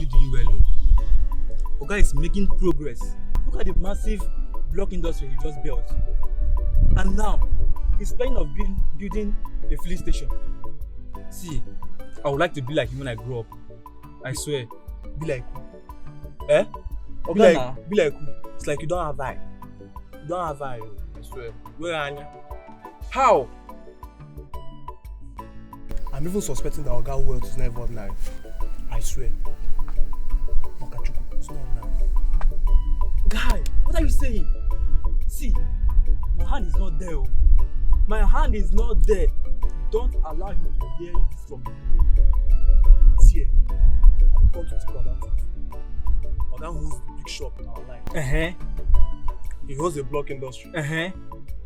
doing well. Oga is making progress. Look at the massive block industry he just built. And now, he's planning of building a filling station. See, I would like to be like him when I grow up. I swear. Be like who? Eh? Be like who? It's like you don't have eye. You don't have eye. I swear. Where are you? How? I'm even suspecting that Oga wealth is never ordinary. I swear. Okachuku, it's not ordinary. Guy, what are you saying? See, my hand is not there. My hand is not there. Don't allow him to hear this from you. See, I've come to think about it. Oga owns the big shop in our line. He owns the block industry.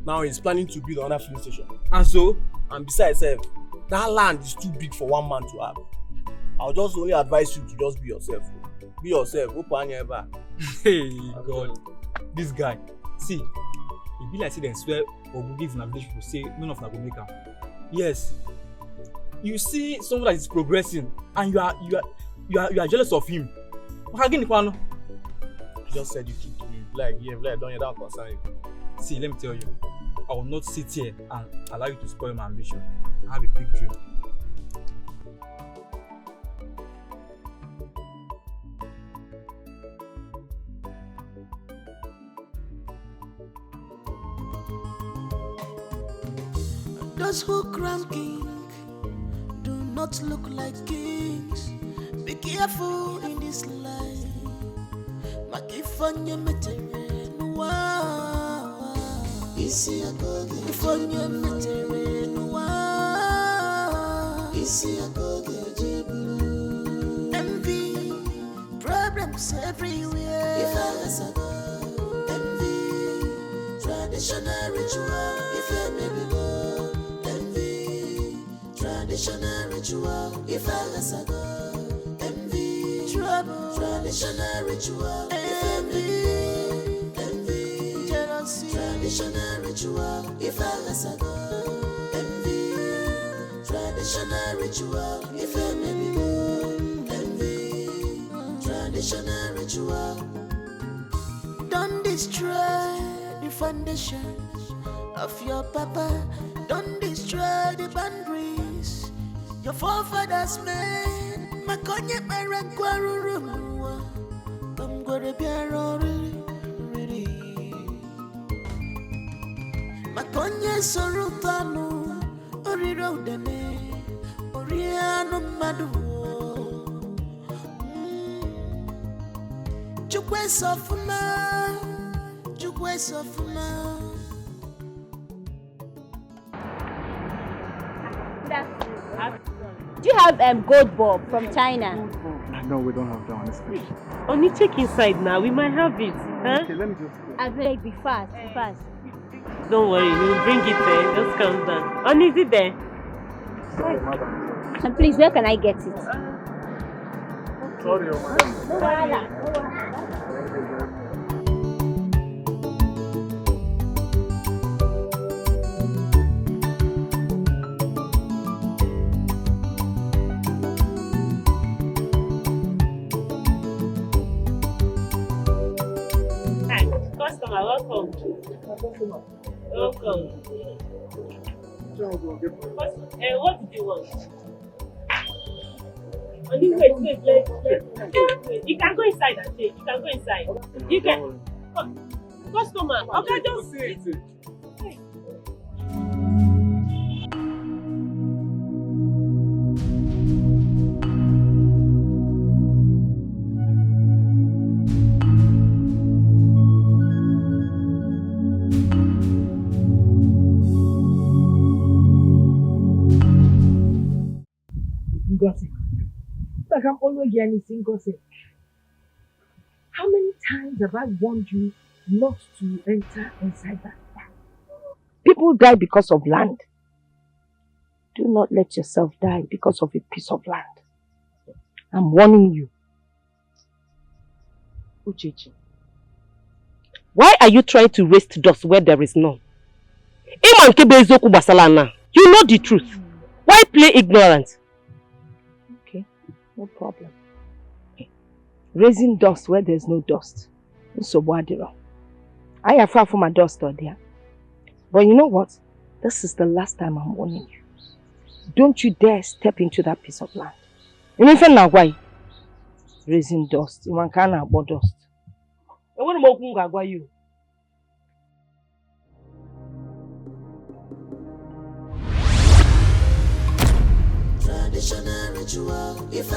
Now he's planning to build another filling station. And so? And besides, that land is too big for one man to have. I'll just only advise you to just be yourself. Be yourself. Hey, God. This guy. See, it be like say them swear or go give village people say none of them go make am. Yes. You see someone that is progressing and you are jealous of him. You just said you keep to me. Like don't hear that concern you. See, let me tell you, I will not sit here and allow you to spoil my ambition. I have a big dream. Those who crown king do not look like kings. Be careful in this life. Makifanya meterenua. Isi akoge. Ifanya meterenua. Isi akoge jibu. Envy, problems everywhere. Envy, traditional ritual. If you maybe go. Envy, traditional ritual. If I go. Envy, trouble. Traditional ritual. Envy, jealousy. Traditional ritual. If I go. Envy, traditional ritual. If I maybe go. Envy, traditional ritual. Don't destroy the foundation of your papa. Don't destroy the boundaries your forefathers made. Makonye marangwarurumwa. Come go to Piero, really. Makonye sorutanu. Oriro dene. Oriano madu. Chukwe sofuna. Chukwe sofuna. Do you have gold bulb from China? No, we don't have that honestly. Only check inside now. We might have it. Huh? Okay, let me just. I beg, be fast, be fast. Don't worry, we'll bring it there. Just calm down. On is it there? Sorry, madam. And please, where can I get it? Sorry, madam. No wahala, no wahala. Customer, welcome. Welcome. What did you want? Wait. You can go inside and change. You can go inside. You can. Customer, okay, just sit. Like I'm always getting gossip. How many times have I warned you not to enter inside that land? People die because of land. Do not let yourself die because of a piece of land. I'm warning you. Uchechi, why are you trying to waste dust where there is none? You know the truth. Why play ignorant? Okay, no problem. Raising dust where there's no dust. So Wadiro. I am far from my dust or there. But you know what? This is the last time I'm warning you. Don't you dare step into that piece of land. Even now, why? Raising dust. You can't about dust. I want to go you. Traditional ritual, if I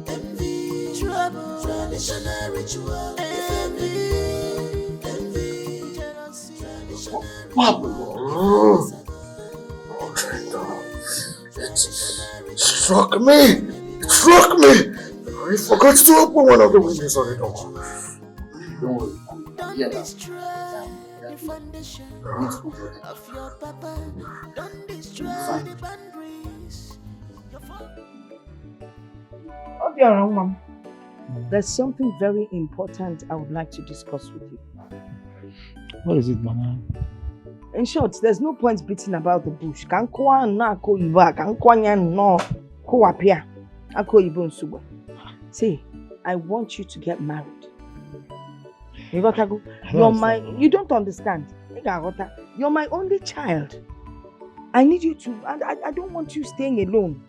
envy, trouble. Traditional ritual, envy, jealousy. It struck me! It struck me! I forgot to open one of the windows on the door. Don't worry. Don't destroy the foundation of your papa. Don't destroy the boundaries. There's something very important I would like to discuss with you. What is it, Mama? In short, there's no point beating about the bush. See, I want you to get married. You don't understand. You're my only child. I need you to, I don't want you staying alone.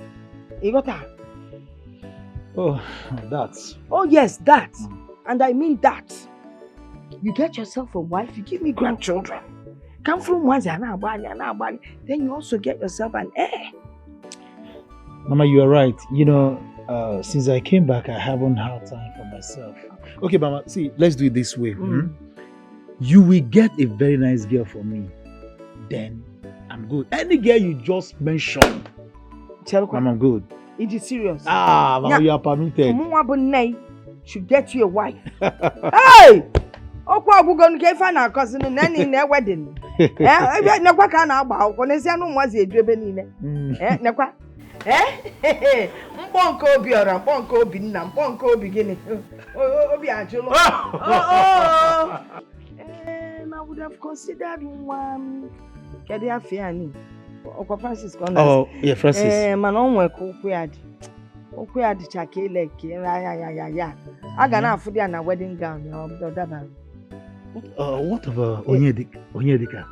Oh, that. Oh yes, that. And I mean that. You get yourself a wife, you give me grandchildren. Come from then you also get yourself an heir. Mama, you are right. You know, since I came back, I haven't had time for myself. Okay, Mama, see, let's do it this way. You will get a very nice girl for me. Then I'm good. Any girl you just mentioned, Mama, I'm good. It is serious. Mama, you are permitted. Should get you a wife. Hey! Okwa bugon ke fa na cousin na ni na wedding. Nekwa ka na agba akwụkwọ n'esia no mwazi edwebe niile. Nekwa. Mponko obi ora, mponko obi nna, mponko obi gini. Obi ajulo. I would have considered one. Kede afia ni. Okwa Francis Condas. Oh, yeah, Francis. Man onwe ko kwiadi. Okwiadi chakele ke ya. Aga na afu dia na wedding gown ya obdodaba. What about Onyedika? Onyedika.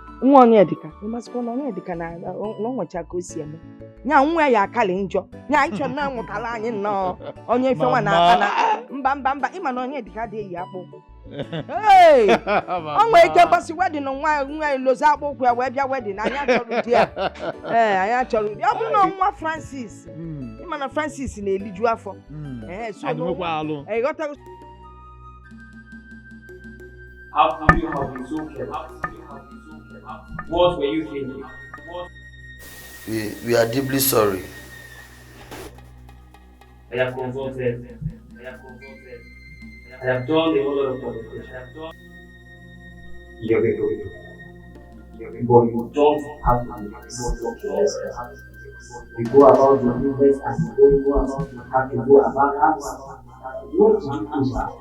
You must call Onyedika na no nwacha ka osi eme. Nya nwa ya akale njo. Nya icho na nwutala anyi no. Onye ife nwa na aka na mba ima na Onyedika dey yi akpụ. Hey! Onwe ike kwasi wedding nwa iloza akpụ ya we bia wedding anya chọrọ dia. Anya chọrọ dia. Ọ bụ na nwa Francis. Ima na Francis na eliju afọ. So no. Got How could you have been so careless? What were you thinking? We are deeply sorry. I have consulted. I have done a whole lot of consultation. You're going to but you don't have to be you go about your business and you don't go about how to go about us. What do you do that?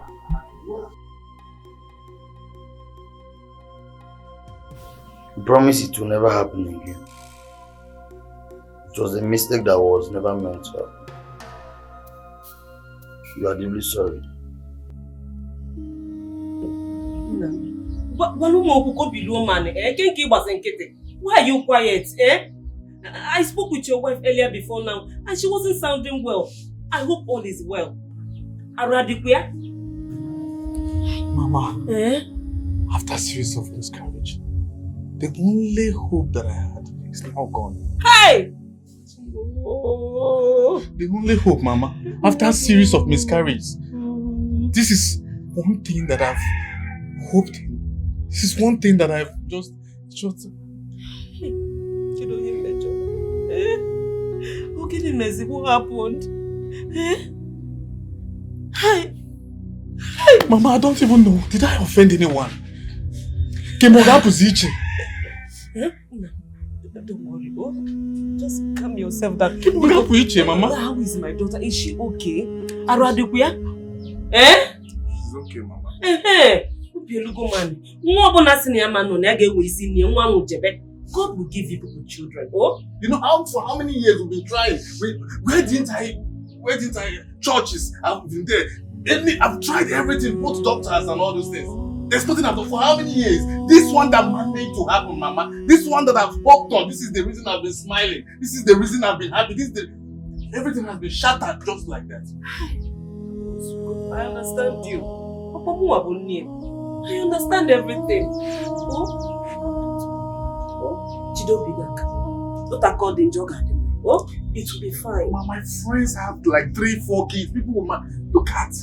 We promise it will never happen again. It was a mistake that was never meant to happen. You are deeply sorry. Why are you quiet? I spoke with your wife earlier before now and she wasn't sounding well. I hope all is well. Aradikwe? Mama, after a series of miscarriage, the only hope that I had is now gone. Hey! The only hope, Mama, after a series of miscarriages, this is one thing that I've hoped in. This is one thing that I've just... What happened? Mama, I don't even know. Did I offend anyone? Don't worry, just calm yourself down. Mama. How is my daughter? Is she okay? Aradikuya? She's okay, Mama. God will give you people children. Oh? You know, for how many years we've been trying? Where didn't I churches? I've been there. I've tried everything, both doctors and all those things. There's nothing I've done for how many years? This one that managed to happen, Mama. This one that I've worked on. This is the reason I've been smiling. This is the reason I've been happy. Everything has been shattered just like that. I understand you. I understand everything. Don't accord the jog at them. Oh, it will be fine. Mama, my friends have like 3-4 kids. People will look at.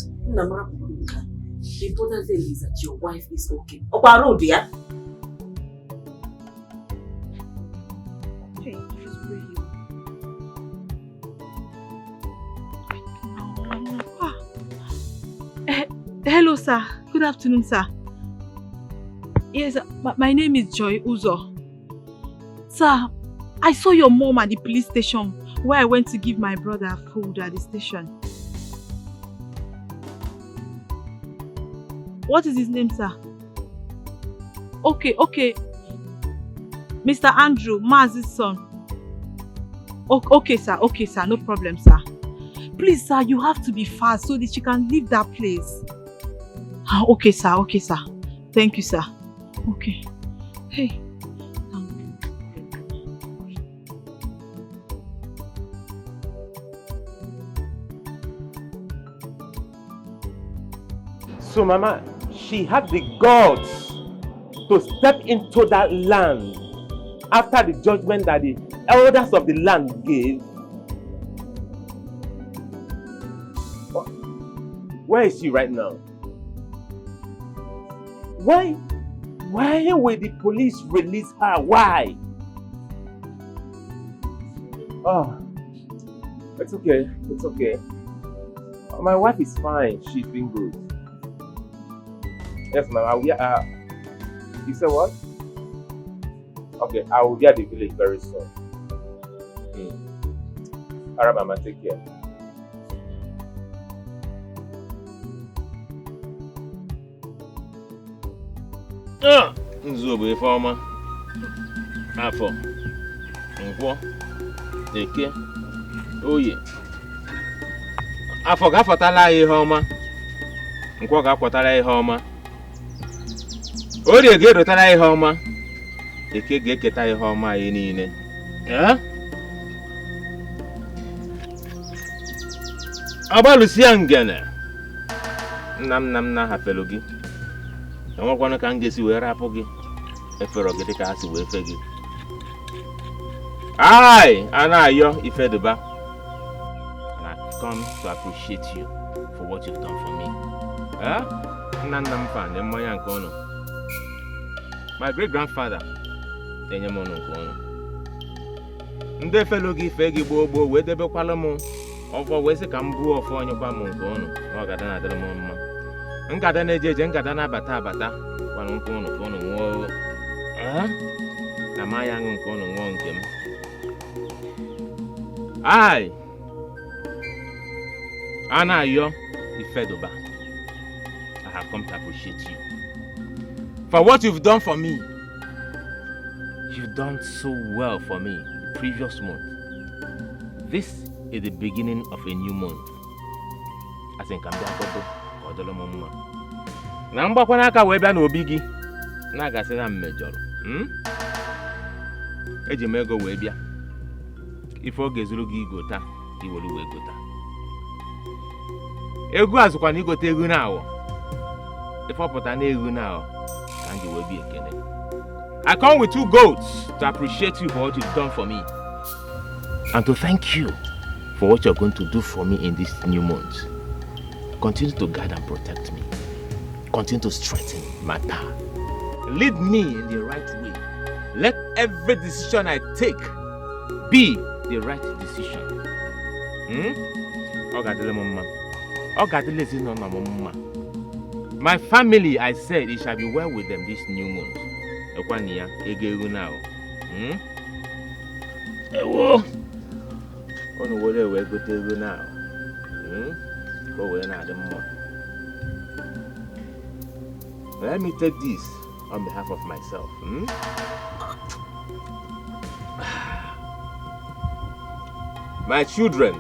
The important thing is that your wife is okay. Obaro, dear. Hey, just breathe. Hello, sir. Good afternoon, sir. Yes, my name is Joy Uzo. Sir, I saw your mom at the police station where I went to give my brother food at the station. What is his name, sir? Okay. Mr. Andrew, Maz's son. Okay, sir. No problem, sir. Please, sir, you have to be fast so that you can leave that place. Okay, sir. Thank you, sir. Okay. Hey. So, Mama, she had the guts to step into that land after the judgment that the elders of the land gave. Where is she right now? Why will the police release her? Why? Oh, it's okay. My wife is fine. She's been good. Yes, ma'am. You said what? Okay, I will be at the village very soon. Alright, Mama, take care. Nzu bụ ife ọma. Afọ, Nkwọ, Eke, Oye. Afọ ga-afọtala anyị ihe ọma. Nkwọ ga-afọtala ihe ọma. Orie ga-erotara ihe ọma. Eke ga-eketa ihe ọma anyị niile. Agbalụsịa ngene. Nna m na-ahafelu gị. Enwekwana ka m ga-esi wee rapụ gị. Efere gị dịka ha si wee fe gị. A na-ayọ Ifeduba. And I come to appreciate you for what you've done for me. Nna m fan mmanya nke ọnụ. My great grandfather enye m ọnụ nke ọnụ. Ndị felo gị ife gị gboo wee debekwala m ọfọ wee sị ka m buo ọfọ onyekwa m nke ọnụ. Ọ ga na-adịrị m mma. Nkata na-eje nkata na-abata kwanụ nke ọnụ ka ọnụ nwụọ. Na maya aṅụ nke ọnụ nwụọ nke m. A na-ayọ Ifeduba. I have come to appreciate you for what you've done for me. You've done so well for me the previous month. This is the beginning of a new month. As in Kambiakoto, Odolomoma. Na mgbakwana aka wee bịa n'obi gị na-agasị na mmejọrọ. Eji m ego wee bịa. Ife oge zuru gị igota, iwelu wee gota. Ego azụkwa na igote ego na-awọ. Ife ọpụta na ego na-awọ ka m ji wee bi ekene. I come with 2 goats to appreciate you for what you've done for me. And to thank you for what you're going to do for me in this new month. Continue to guide and protect me. Continue to strengthen my path. Lead me in the right way. Let every decision I take be the right decision. My family, I said, it shall be well with them this new month. Ewo. Onu wole we gote ego now. Go we na the more. Let me take this on behalf of myself. My children,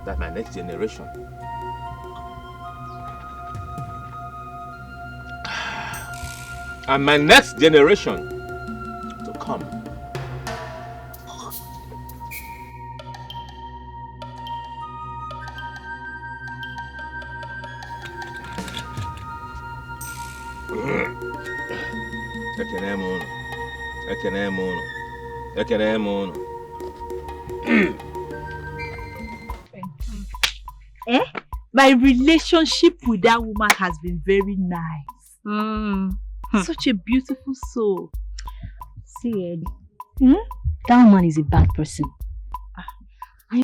that's my next generation. and my next generation to come. My relationship with that woman has been very nice. Such a beautiful soul. See, Eddie, that woman is a bad person.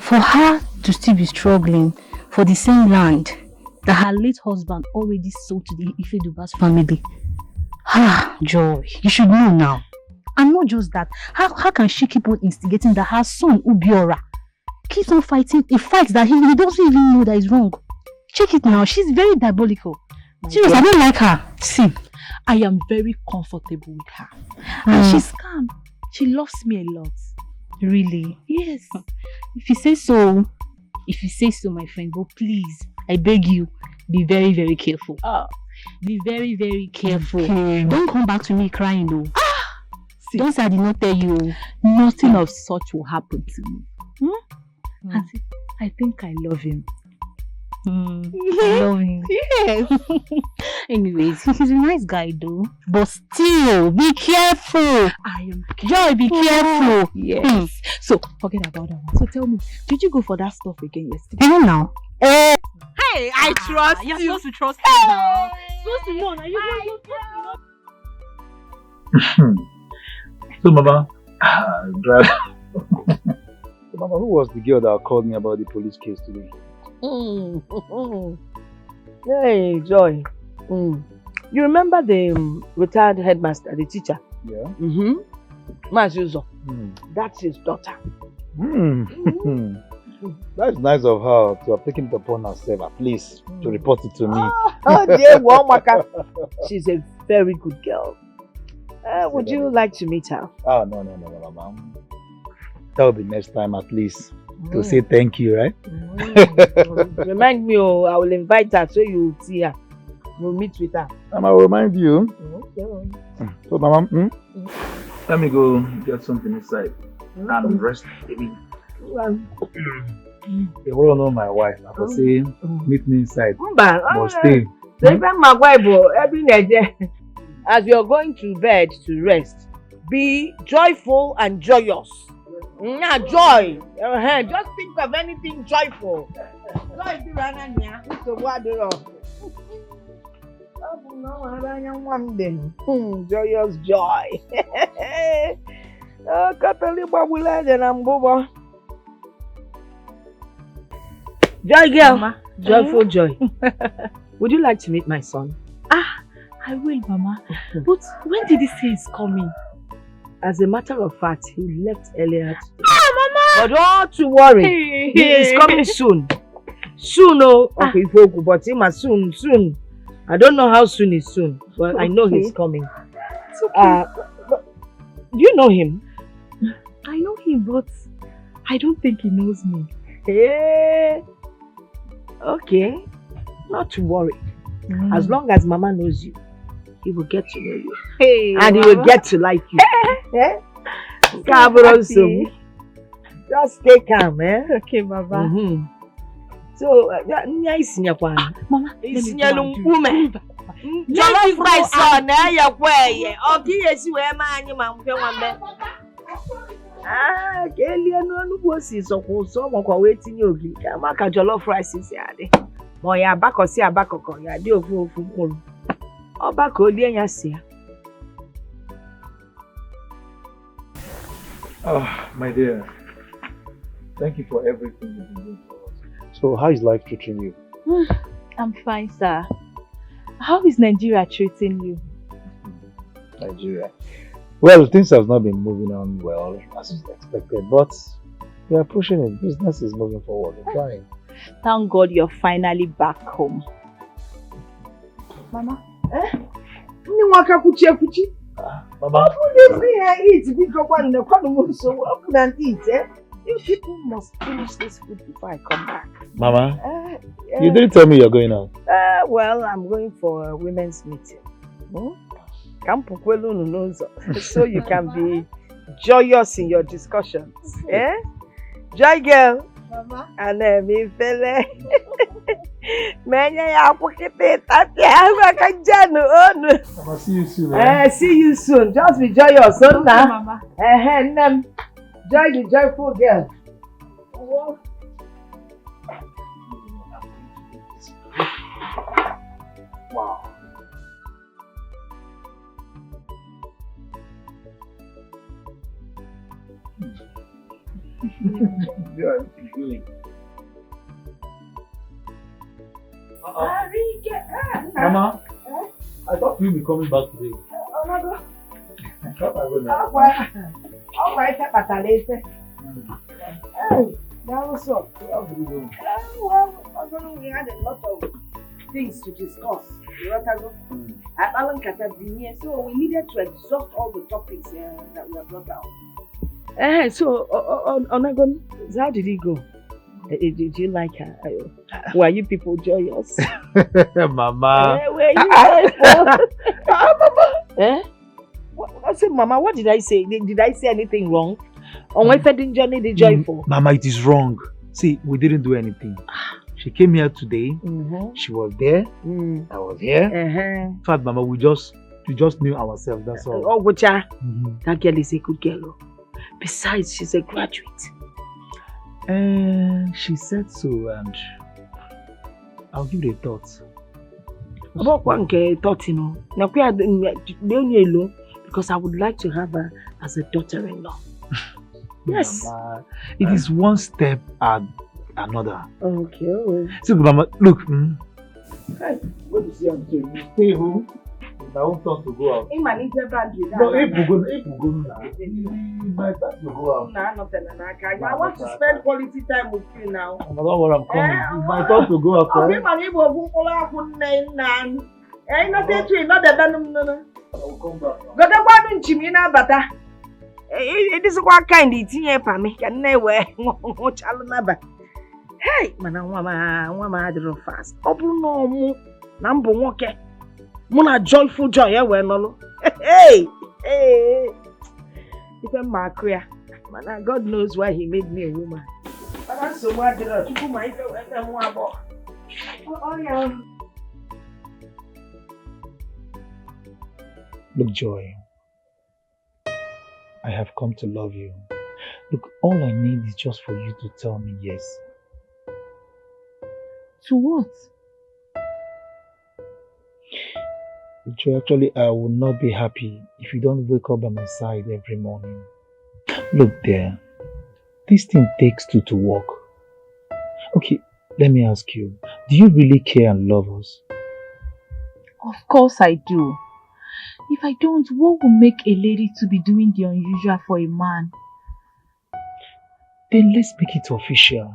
For her to still be struggling for the same land that her late husband already sold to the Ifeduba's family. Joy, you should know now. And not just that, how can she keep on instigating that her son, Ubiora, keeps on fighting a fight that he doesn't even know that is wrong? Check it now, she's very diabolical. Seriously, I don't like her. See, I am very comfortable with her. And she's calm. She loves me a lot. Really? Yes. If you say so, my friend, but please, I beg you, be very, very careful. Be very, very careful. Don't come back to me crying though. Don't say I did not tell you. Nothing of such will happen to me. Auntie, I think I love him. I love him. Yes. Anyways, he's a nice guy though. But still, be careful. I am Joy, be careful. Yes. So, forget about that one. So tell me, did you go for that stuff again yesterday? Even now. Hey, I trust you. You're supposed to trust me now. Supposed to know. So, Mama, so, Mama, who was the girl that called me about the police case today? Hey, Joy. You remember the retired headmaster, the teacher? Yeah. Mazuzo. That's his daughter. That's nice of her to have taken it upon herself, at least, to report it to me. Oh, dear Wamaka. She's a very good girl. Would you like to meet her? Oh, no, Mama. That will be next time at least. To say thank you, right? Remind me, I will invite her so you will see her. We'll meet with her. I will remind you. Okay. So, Mama, let me go get something inside and rest. You all know my wife. I will say, meet me inside. But stay. As you're going to bed to rest, be joyful and joyous. Joy. Just think of anything joyful. Joyous joy. Joy girl. Mama. Joyful joy. Would you like to meet my son? I will, Mama. But when did he say he's coming? As a matter of fact, he left earlier today. Mama! But don't to worry. He is coming soon. Soon, okay, but him soon. I don't know how soon is soon, but I know he's coming. It's okay. Do you know him? I know him, but I don't think he knows me. Hey. Okay. Not to worry. As long as Mama knows you, he will get to know you. Hey, and Mama. he will get to like you. Just stay calm, eh? Okay, Mama. So, nice in your plan. Mama, Jollof rice on your way. Okay, yes, you are man, you man. Kelly, no was is so waiting you. Maka jollof rice is yard. Boy, a back or see a back or ya do from or back or dear Yasia. My dear, thank you for everything you've been doing for us. So, how is life treating you? I'm fine, sir. How is Nigeria treating you? Nigeria. Well, things have not been moving on well as expected, but we are pushing it. Business is moving forward. We're trying. Thank God you're finally back home. Mama? Mama? Eat, eh? You people must finish this food before I come back. Mama, you didn't tell me you're going out. Well, I'm going for a women's meeting. so you can be joyous in your discussions. Eh? Joy girl. Mama. And me fele. Menya ya pukite tati hawa kanjano onu. I'll see you soon. See you soon. Just be joyous, son. Okay, Mama. Joy the joyful girl. Wow. Mama, I thought you'd be coming back today. I thought I would now. That was all. Well, we had a lot of things to discuss. So we needed to exhaust all the topics that were brought out. So, Onagon, how did he go? Did you like her? Were you people joyous? Mama. Were you joyful? Mama. I said, Mama, what did I say? Did I say anything wrong? On my wedding journey, the joyful. Mama, it is wrong. See, we didn't do anything. She came here today. She was there. I was here. In fact, Mama, we just knew ourselves. That's all. Oh, Gocha, that girl is a good girl. Besides, she's a graduate. She said so, and I'll give it a thought. About one thought, you know. Now, because I would like to have her as a daughter-in-law. Yes. Mama, it is one step at another. Okay. See, Mama, look. Hey, what do you see? You stay home. I won't talk to go out. No, if we go now, my time to go out. I want to spend quality time with you now. I don't know what I'm coming. It's my time to go out. I will come back. It is what kind of thing for me. Can never hey, Mama, I don't fast. Open no number one. Muna joyful joy, hey. Even my career. Man, God knows why He made me a woman. But that's so much. Look, Joy, I have come to love you. Look, all I need is just for you to tell me yes. To what? Joy, actually, I will not be happy if you don't wake up by my side every morning. Look there, this thing takes two to walk. Okay, let me ask you, do you really care and love us? Of course I do. If I don't, what will make a lady to be doing the unusual for a man? Then let's make it official.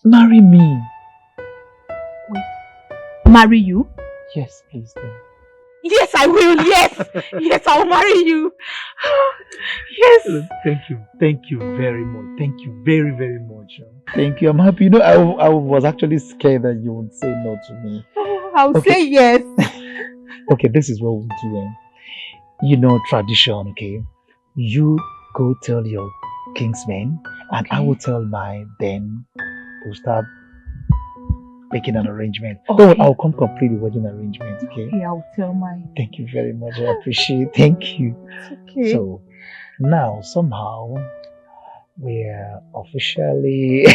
Marry me. Wait, marry you? Yes, please then. Yes, I will. Yes. Yes, I'll marry you. Yes. Thank you very much. Thank you very, very much. Thank you. I'm happy. You know, I was actually scared that you would say no to me. Oh, I'll say yes. Okay, this is what we'll do. You know, tradition, okay? You go tell your kingsmen, and I will tell mine. Then we'll start making an arrangement. Okay. Don't, I'll come complete the wedding arrangement, okay? Okay, I'll tell mine. Thank you very much. I appreciate it. Thank you. It's okay. So, now, somehow, we're officially...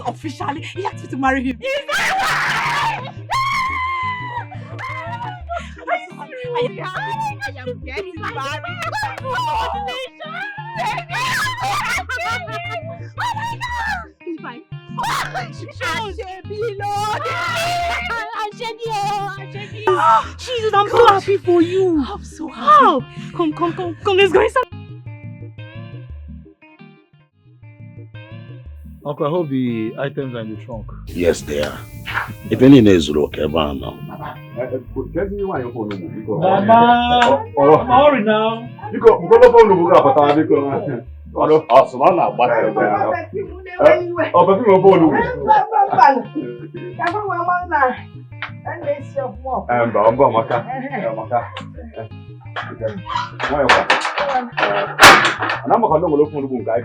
Officially, he asked me to marry him. He's my wife! I am getting married. Congratulations! He's my Jesus, I'm so happy for you. I'm so happy. Come, let's go inside. Uncle, I hope the items are in the trunk. Yes, they are. If any is okay, man now. Mama, I'm hurry now. I'm going to look for the guy.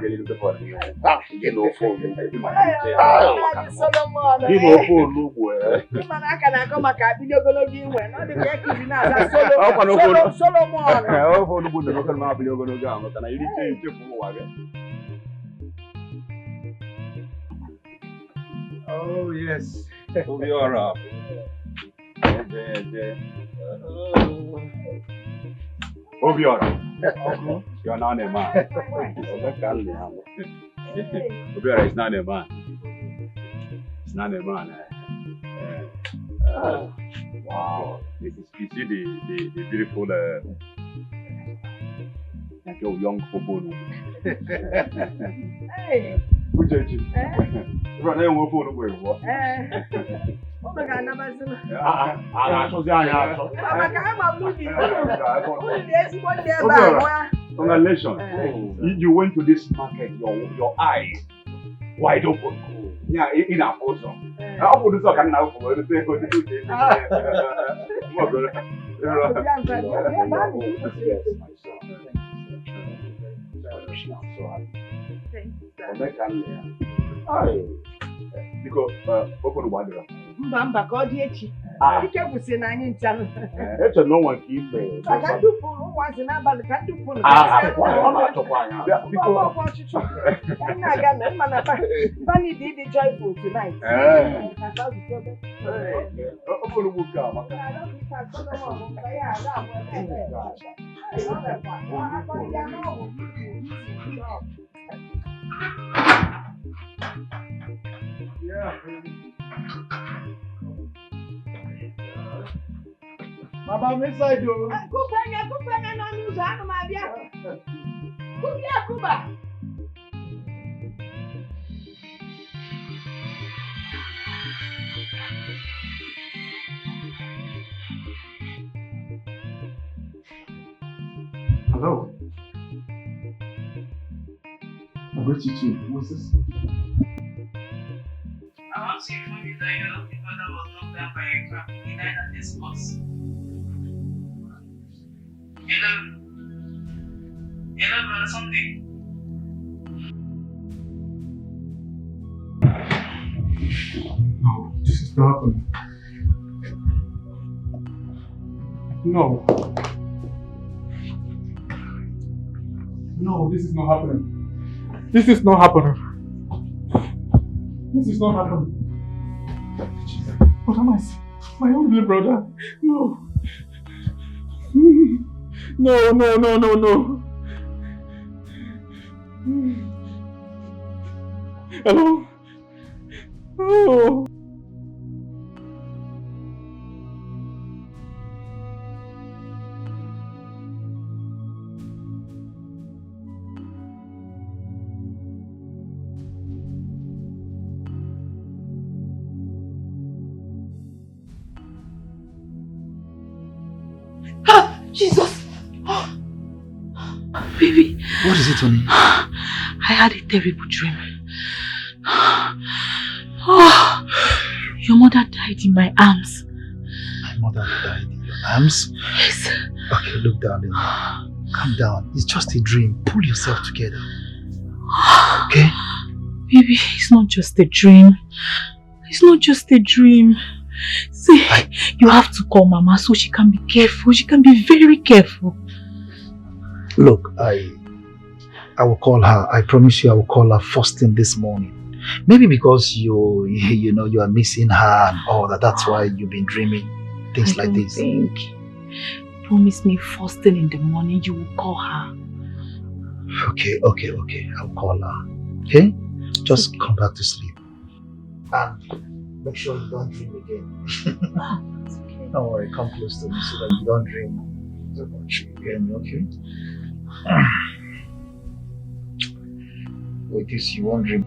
You know, for you. You know, for look where. Oh, yes. We'll be all right. Obiora, you're not a man. Obiora is not a man. It's not a man. Wow. You see the beautiful like your young football. Hey. Good judge. Run away with phone away. What? Oh my God, never seen. Congratulations. You went to this market, your eyes wide open. Yeah, in a photo. How would you say I'm now for the sake of the because open water. Mbamba kodi echi. Ike busi na anyị ncha. Eche no one keep me. Ka du funu nwazi na abalị ka du funu. Ọ na-achọkwa anya. Because na ga na mana bani dị joyful tonight. Open buka maka. Yeah. Mama, I'm inside you. Kupanya no news. Ano mabia? Kuba. Hello. I'm going to you. What's this? I want to inform you that your lovely father was knocked down by a car. He died at this spot. Hello, brother, something. No, this is not happening. No. No, this is not happening. This is not happening. This is not happening. What am I saying? My only brother. No. No. Hello? Oh. Jesus! Oh. Baby. What is it, honey? I had a terrible dream. Oh, your mother died in my arms. My mother died in your arms? Yes. Okay, look, darling. Calm down. It's just a dream. Pull yourself together. Okay? Baby, it's not just a dream. It's not just a dream. See, you have to call Mama so she can be careful. She can be very careful. Look, I will call her. I promise you I will call her first thing this morning. Maybe because you are missing her and all that. That's why you've been dreaming things like this. Promise me first thing in the morning you will call her. Okay. I'll call her. Okay? Just come back to sleep. And make sure you don't dream again. Okay. Don't worry, come close to me so that you don't dream so much again, okay? With this, you won't dream.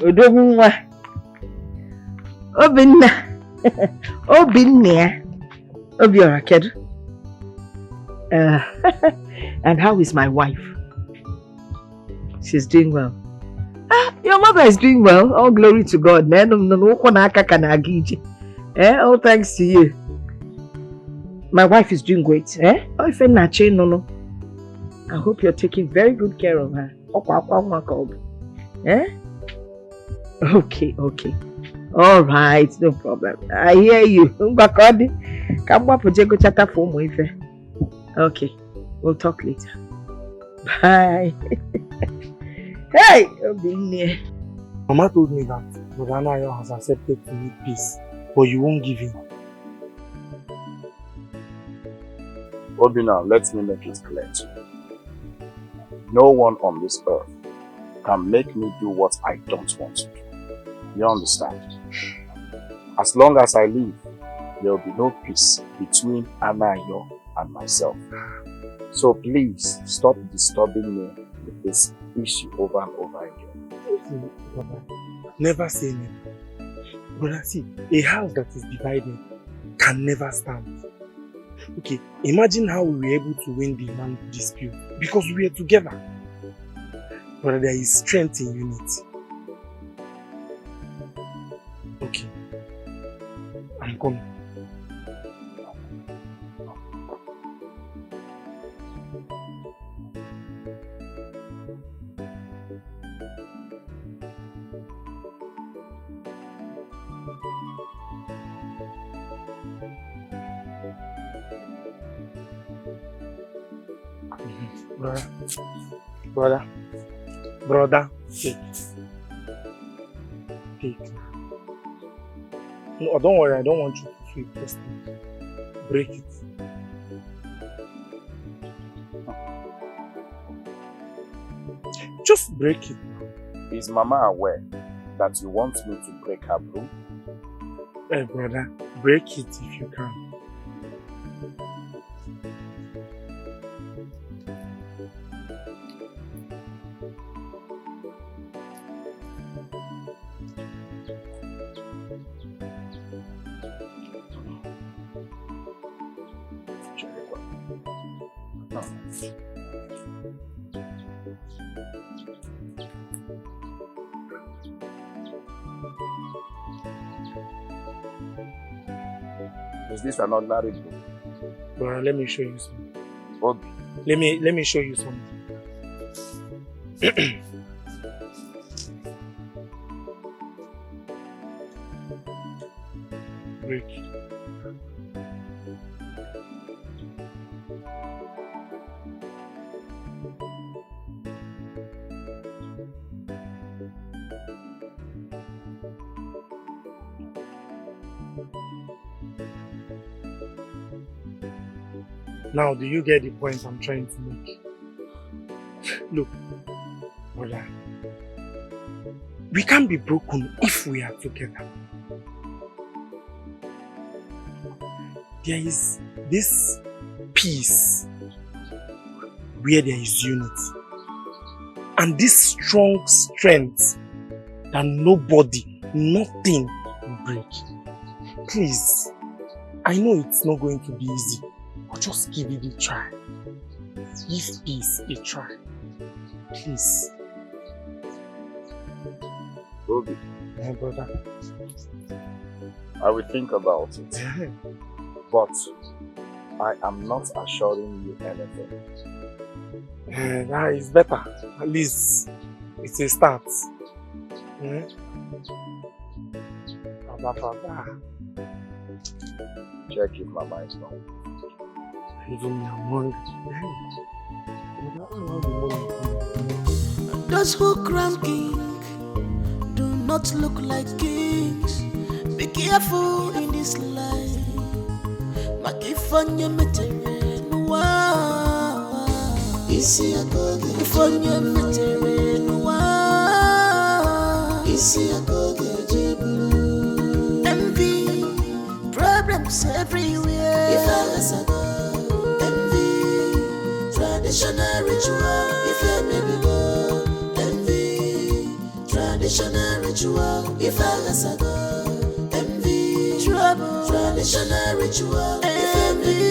Odogwa. Obinna. Obinna. Obiora Kedu. And how is my wife? She's doing well. Your mother is doing well. All glory to God. All thanks to you. My wife is doing great. I hope you're taking very good care of her. Okay. All right, no problem. I hear you. Okay, we'll talk later. Bye. Hey, Mama told me that Brother Anayo has accepted to meet peace, but you won't give him. Obina, let me make it clear to you. No one on this earth can make me do what I don't want to do. You understand? As long as I live, there will be no peace between Anayo and myself. So please stop disturbing me with this issue over and over again. Never say never. Brother, see, a house that is divided can never stand. Okay, imagine how we were able to win the land dispute because we were together. Brother, there is strength in unity. Okay, I'm coming. Brother, take. No, don't worry, I don't want you to feel first. Break it. Just break it. Is Mama aware that you want me to break her broom? Hey, brother, break it if you can. Is this an ordinary book? Brother, let me show you something. What? Let me show you something. Break. Now, do you get the point I'm trying to make? Look, brother, we can't be broken if we are together. There is this peace where there is unity. And this strong strength that nobody, nothing will break. Please, I know it's not going to be easy. But just give it a try. Give peace a try. Please. Obi. My brother. I will think about it. But I am not assuring you anything. That is better. At least it's a start. Check if Mama is not. Those who crown king do not look like kings. Be careful in this life. Makifanya meterenu wa. Isi agoge. Makifanya meterenu wa. Isi agoge jebu. Envy, problems everywhere. If I was a traditional ritual, if you may be low, envy, Traditional ritual, if I envy, trouble. Traditional ritual, envy,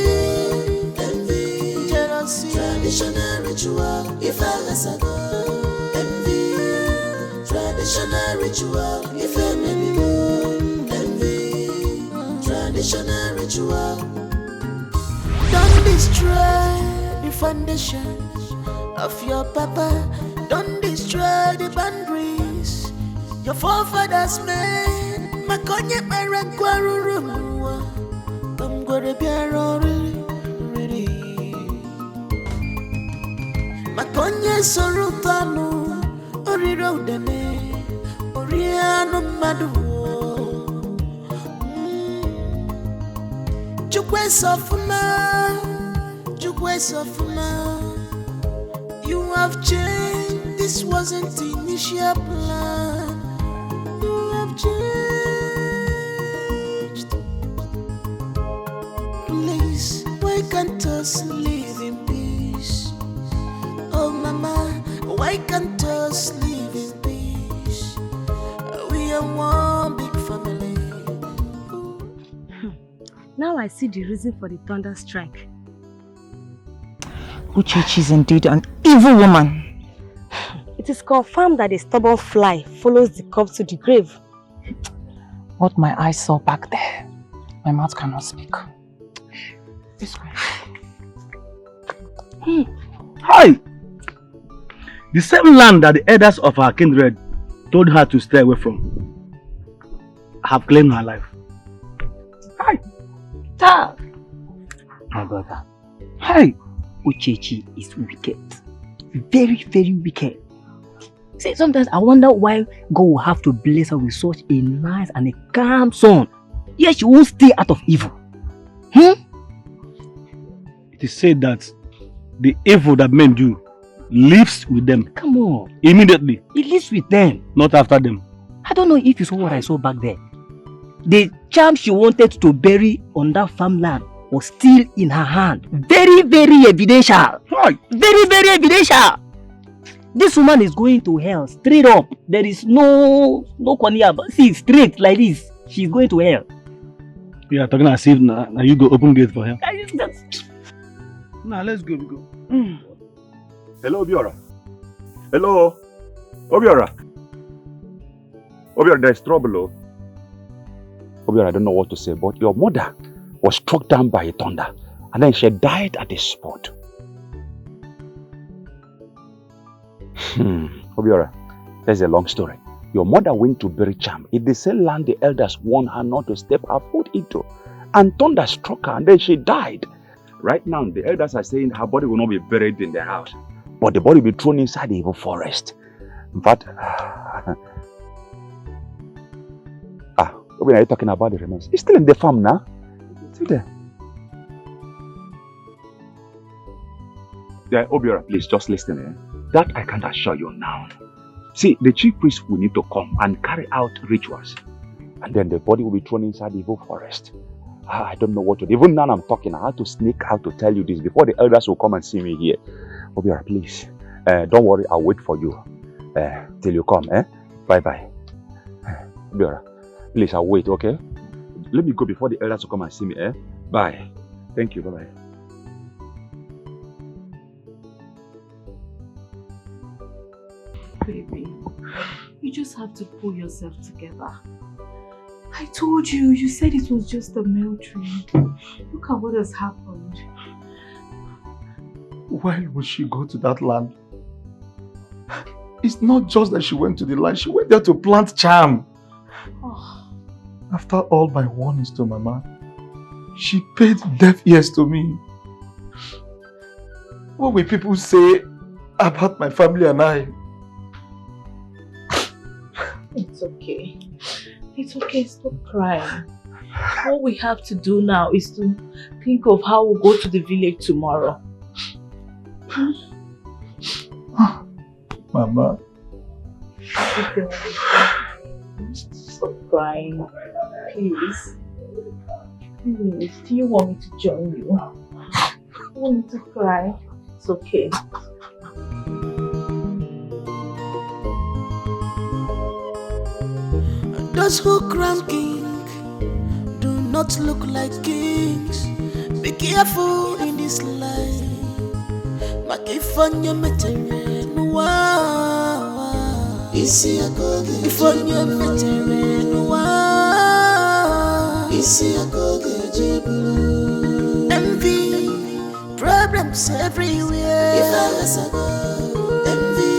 jealousy. Traditional ritual, if I envy. Traditional ritual, if envy. Traditional ritual. Don't destroy the foundation of your papa. Don't destroy the boundaries your forefathers made. Makonye marakwaruru. Come go to Piero. Makonye sorutanu. Oriro deme. Oriano madu. Chukwe sofuna. Chukwe sofuna. You have changed, this wasn't the initial plan. You have changed. Please, why can't us live in peace? Oh mama, why can't us live in peace? We are one big family. Now I see the reason for the thunder strike. Uchechi is indeed an evil woman. It is confirmed that a stubborn fly follows the corpse to the grave. What my eyes saw back there, my mouth cannot speak. This way. Hi! The same land that the elders of our kindred told her to stay away from have claimed her life. Hi! Ta! My brother. Hi! Uchechi is wicked. Very, very wicked. See, sometimes I wonder why God will have to bless her with such a nice and a calm son. Yet she won't stay out of evil. It is said that the evil that men do lives with them. Come on. Immediately. It lives with them. Not after them. I don't know if you saw what I saw back there. The charm she wanted to bury on that farmland was still in her hand. Very, very evidential. Right. Very, very evidential. This woman is going to hell straight up. There is no corner. See, straight like this. She's going to hell. You are talking as if now you go open gate for her. Now let's go. We go. Hello, Obiora. Hello, Obiora. Obiora, there's trouble. Oh. Obiora, I don't know what to say, but your mother was struck down by a thunder, and then she died at the spot. Obiora, there's a long story. Your mother went to bury Cham in the same land the elders warned her not to step her foot into, and thunder struck her, and then she died. Right now, the elders are saying her body will not be buried in their house, but the body will be thrown inside the evil forest. In fact, when are you talking about the remains? It's still in the farm now. It's still there. Yeah, Obiora, please just listen. That I can't assure you now. See, the chief priest will need to come and carry out rituals, and then the body will be thrown inside the evil forest. I don't know what to do. Even now I'm talking, I have to sneak out to tell you this before the elders will come and see me here. Obiora, please. Don't worry, I'll wait for you till you come. Bye-bye. Obiora, please, I'll wait, okay? Let me go before the elders will come and see me. Bye. Thank you. Bye-bye. Baby, you just have to pull yourself together. I told you, you said it was just a male dream. Look at what has happened. Why would she go to that land? It's not just that she went to the land, she went there to plant charm. Oh. After all my warnings to Mama, she paid deaf ears to me. What will people say about my family and I? It's okay. It's okay, stop crying. What we have to do now is to think of how we'll go to the village tomorrow. Mama. Stop crying. Please. Please. Do you want me to join you? You want me to cry? It's okay. Those who crown king do not look like kings. Be careful in this life. Makifanya metere nuwa. Isi akoge. Ifanya metere nuwa. Isi akoge jibu. Envy, problems everywhere. If I was a god, envy,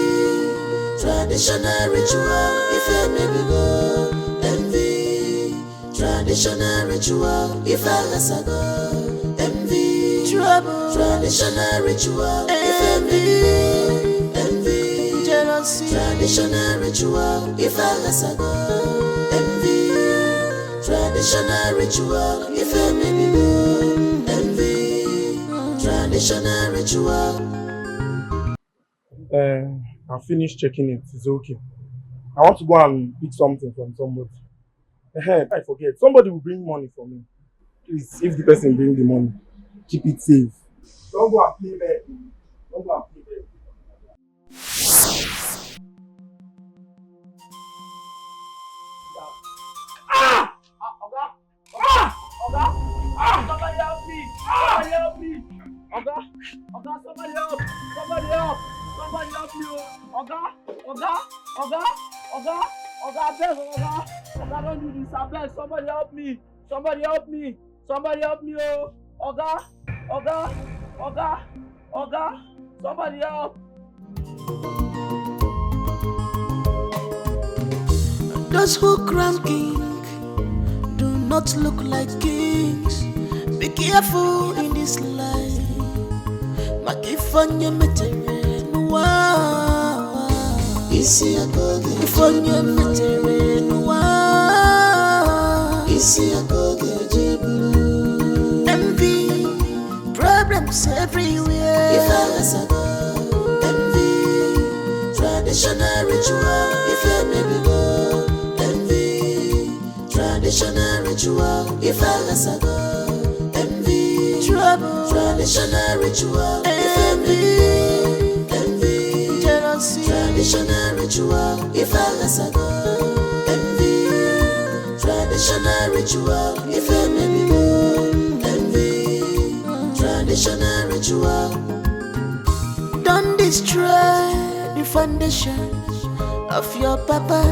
traditional ritual. If I may be God, envy, traditional ritual. If I was a god, envy, trouble, traditional ritual. If I may be God, envy, jealousy, traditional ritual. If I was a god, envy, traditional ritual. If I may be God, envy, traditional ritual. I finished checking it. It's okay. I want to go and pick something from somebody. I forget. Somebody will bring money for me. Please, if the person bring the money, keep it safe. Don't go and play bad. Don't go and play bad. Somebody help me! Somebody help me! Oga, somebody help! Somebody help! Somebody help me! Oga, beg, Oga, don't do this, I beg. Somebody help me! Somebody help me! Somebody help me! Oga, somebody help! Those who crown king do not look like kings. Be careful in this life. Makifanya metere nuwa. Isi akoge. Ifanya metere nuwa. Isi akoge jibu. Envy, problems everywhere. If I was a god, envy, traditional ritual. If I may be God, envy, traditional ritual. If I was a god, envy, trouble, traditional ritual. Envy, jealousy, traditional ritual. If I was a god, envy, traditional ritual. If I may be God, envy, traditional ritual. Don't destroy the foundation of your papa.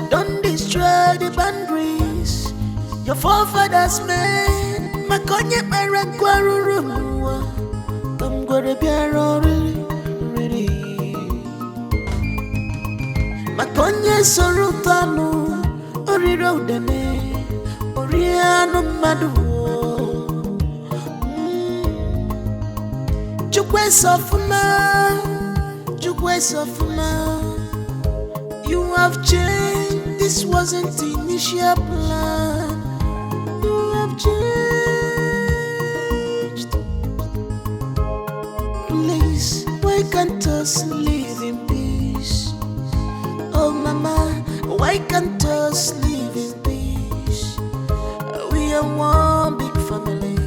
Don't destroy the boundaries your forefathers made. Makonye merakwarurumwa. I'm gonna be really. Makonye sorutanu. Oriro deme. Oriano madu. Jukwe sofuna. You have changed. This wasn't the initial plan. You have changed. Please, why can't us live in peace? Oh mama, why can't us live in peace? We are one big family.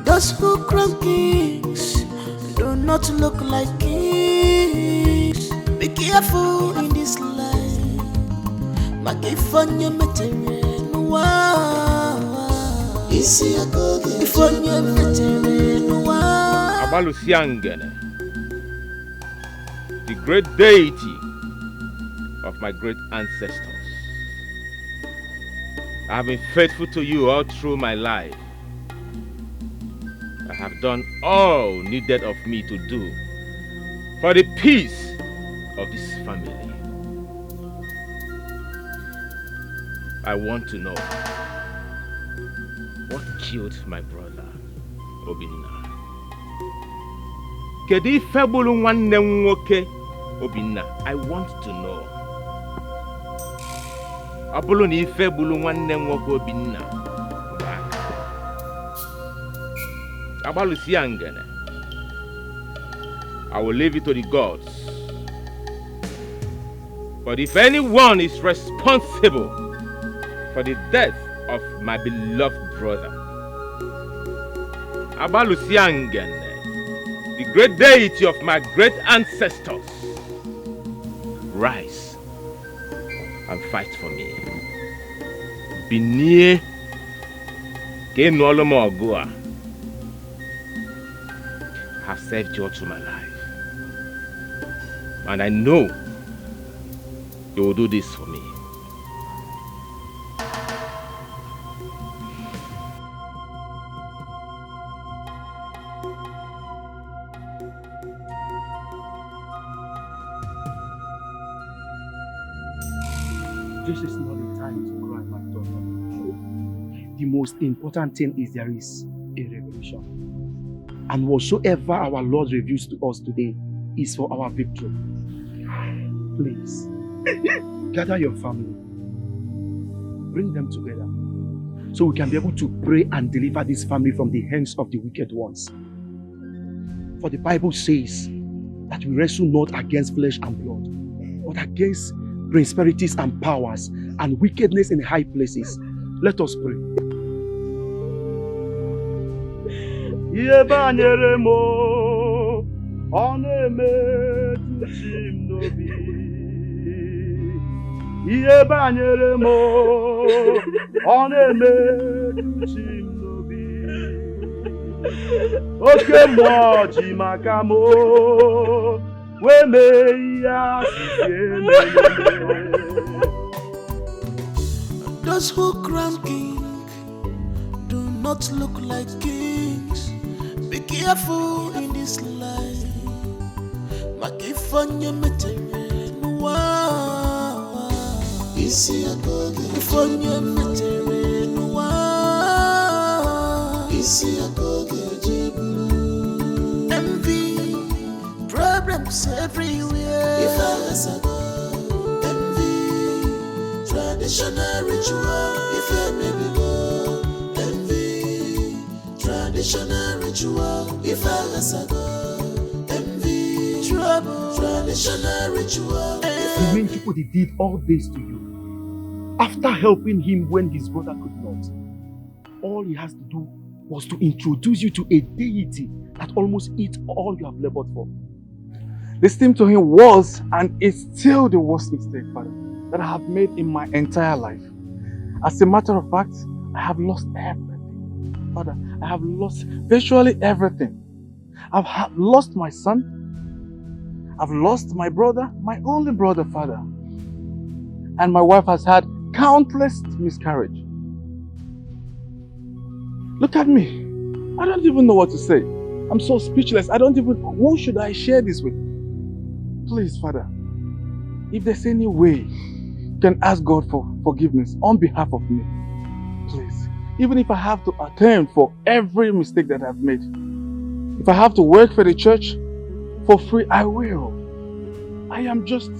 Those who crown kings do not look like kings. Be careful in this life. Makifanya metere nuwa. Isi akoge. Ifanya metere nuwa. Abalusiangene, the great deity of my great ancestors. I have been faithful to you all through my life. I have done all needed of me to do for the peace of this family. I want to know what killed my brother, Obinna. Kedu ife gburu nwanne m nwoke, Obinna? I want to know. Ọ bụrụ na ife gburu nwanne m nwoke Obinna, Abalusiangene, I will leave it to the gods. But if anyone is responsible for the death of my beloved brother. Abalusiangen, the great deity of my great ancestors, rise and fight for me. Binie Kenolomogua. I have served you all through my life. And I know you will do this for me. This is not the time to cry, my daughter. The most important thing is there is a revelation. And whatsoever our Lord reveals to us today is for our victory. Please, gather your family. Bring them together so we can be able to pray and deliver this family from the hands of the wicked ones. For the Bible says that we wrestle not against flesh and blood, but against principalities and powers and wickedness in high places. Let us pray. Ihe banyere m ọ na-emetụ chi m n'obi. Ihe banyere m ọ na-emetụ chi m n'obi. Oke mmụọ ji maka m wee mee ihe asị emere. Those who crown king do not look like kings. Be careful in this life. Makifanya metere nuwa. Isi agoge. Makifanya metere nuwa. Isi agoge jibu. Envy, problems everywhere. If I was a god, envy, traditional ritual. If I may be God, envy, traditional ritual. If I was a god, envy, trouble, traditional ritual. The main people they did all this to you. After helping him when his brother could not, all he has to do was to introduce you to a deity that almost eats all you have labored for. Listening to him was and is still the worst mistake, Father, that I have made in my entire life. As a matter of fact, I have lost everything. Father, I have lost virtually everything. I've lost my son. I've lost my brother, my only brother, Father. And my wife has had countless miscarriages. Look at me. I don't even know what to say. I'm so speechless. Who should I share this with? Please, Father, if there's any way you can ask God for forgiveness on behalf of me, please. Even if I have to atone for every mistake that I've made. If I have to work for the church for free, I will. I am just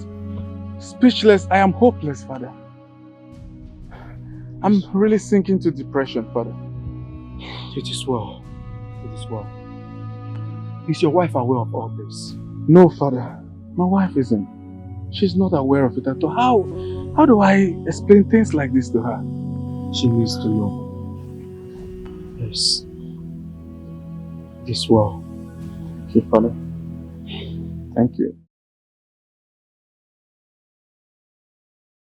speechless. I am hopeless, Father. I'm really sinking to depression, Father. It is well. It is well. Is your wife aware of all this? No, Father. My wife isn't. She's not aware of it at all. How do I explain things like this to her? She needs to know. Yes. It is well. Okay, Father. Thank you.